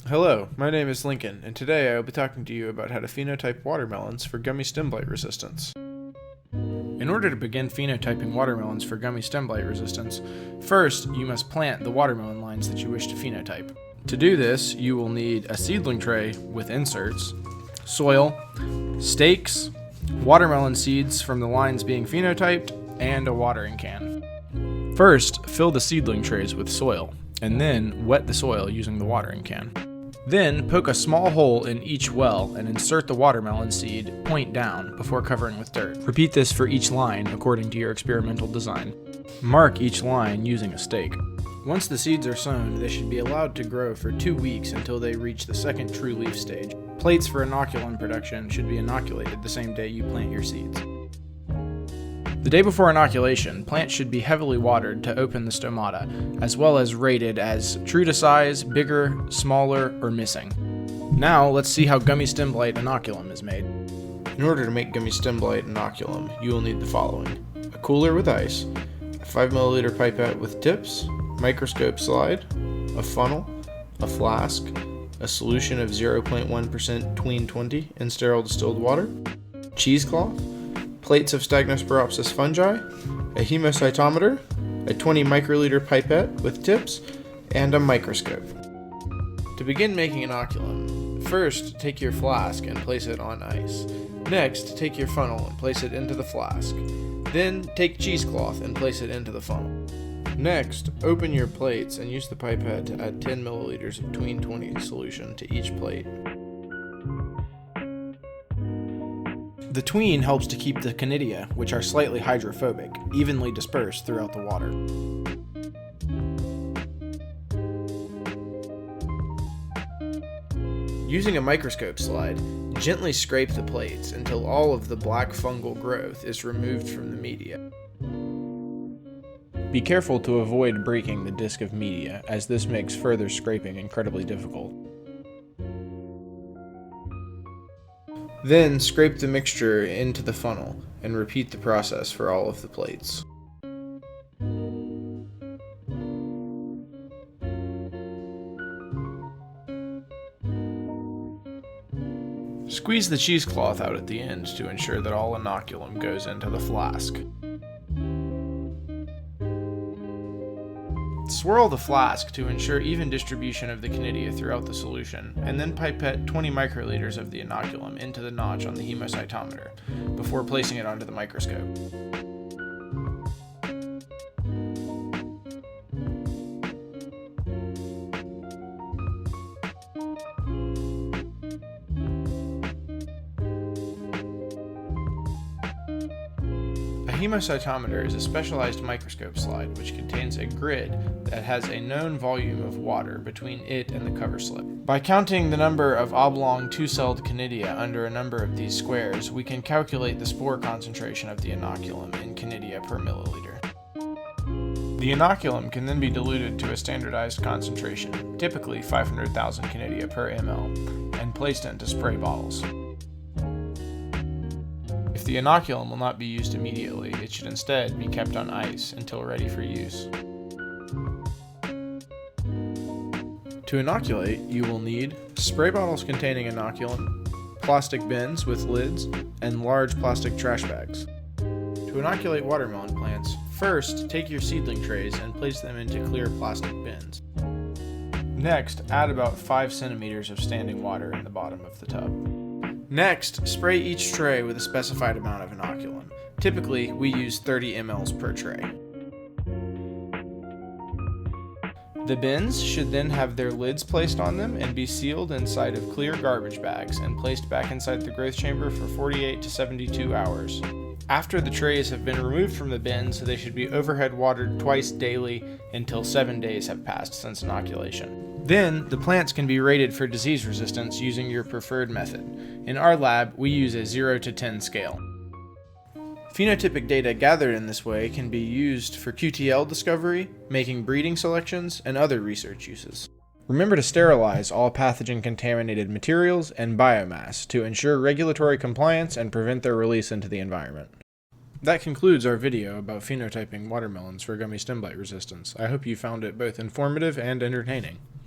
Hello, my name is Lincoln, and today I will be talking to you about how to phenotype watermelons for gummy stem blight resistance. In order to begin phenotyping watermelons for gummy stem blight resistance, first you must plant the watermelon lines that you wish to phenotype. To do this, you will need a seedling tray with inserts, soil, stakes, watermelon seeds from the lines being phenotyped, and a watering can. First, fill the seedling trays with soil, and then wet the soil using the watering can. Then, poke a small hole in each well and insert the watermelon seed point down before covering with dirt. Repeat this for each line according to your experimental design. Mark each line using a stake. Once the seeds are sown, they should be allowed to grow for 2 weeks until they reach the second true leaf stage. Plates for inoculum production should be inoculated the same day you plant your seeds. The day before inoculation, plants should be heavily watered to open the stomata, as well as rated as true to size, bigger, smaller, or missing. Now, let's see how gummy stem blight inoculum is made. In order to make gummy stem blight inoculum, you will need the following: a cooler with ice, a 5 ml pipette with tips, microscope slide, a funnel, a flask, a solution of 0.1% tween 20 in sterile distilled water, cheesecloth, plates of Stagnosporopsis fungi, a hemocytometer, a 20 microliter pipette with tips, and a microscope. To begin making inoculum, first take your flask and place it on ice. Next, take your funnel and place it into the flask. Then, take cheesecloth and place it into the funnel. Next, open your plates and use the pipette to add 10 milliliters of tween 20 solution to each plate. The tween helps to keep the conidia, which are slightly hydrophobic, evenly dispersed throughout the water. Using a microscope slide, gently scrape the plates until all of the black fungal growth is removed from the media. Be careful to avoid breaking the disc of media, as this makes further scraping incredibly difficult. Then scrape the mixture into the funnel and repeat the process for all of the plates. Squeeze the cheesecloth out at the end to ensure that all inoculum goes into the flask. Swirl the flask to ensure even distribution of the conidia throughout the solution, and then pipette 20 microliters of the inoculum into the notch on the hemocytometer before placing it onto the microscope. A hemocytometer is a specialized microscope slide which contains a grid that has a known volume of water between it and the cover slip. By counting the number of oblong two-celled conidia under a number of these squares, we can calculate the spore concentration of the inoculum in conidia per milliliter. The inoculum can then be diluted to a standardized concentration, typically 500,000 conidia per ml, and placed into spray bottles. If the inoculum will not be used immediately, it should instead be kept on ice until ready for use. To inoculate, you will need spray bottles containing inoculum, plastic bins with lids, and large plastic trash bags. To inoculate watermelon plants, first take your seedling trays and place them into clear plastic bins. Next, add about 5 centimeters of standing water in the bottom of the tub. Next, spray each tray with a specified amount of inoculum. Typically, we use 30 ml per tray. The bins should then have their lids placed on them and be sealed inside of clear garbage bags and placed back inside the growth chamber for 48 to 72 hours. After the trays have been removed from the bins, they should be overhead watered twice daily until 7 days have passed since inoculation. Then, the plants can be rated for disease resistance using your preferred method. In our lab, we use a 0 to 10 scale. Phenotypic data gathered in this way can be used for QTL discovery, making breeding selections, and other research uses. Remember to sterilize all pathogen-contaminated materials and biomass to ensure regulatory compliance and prevent their release into the environment. That concludes our video about phenotyping watermelons for gummy stem blight resistance. I hope you found it both informative and entertaining.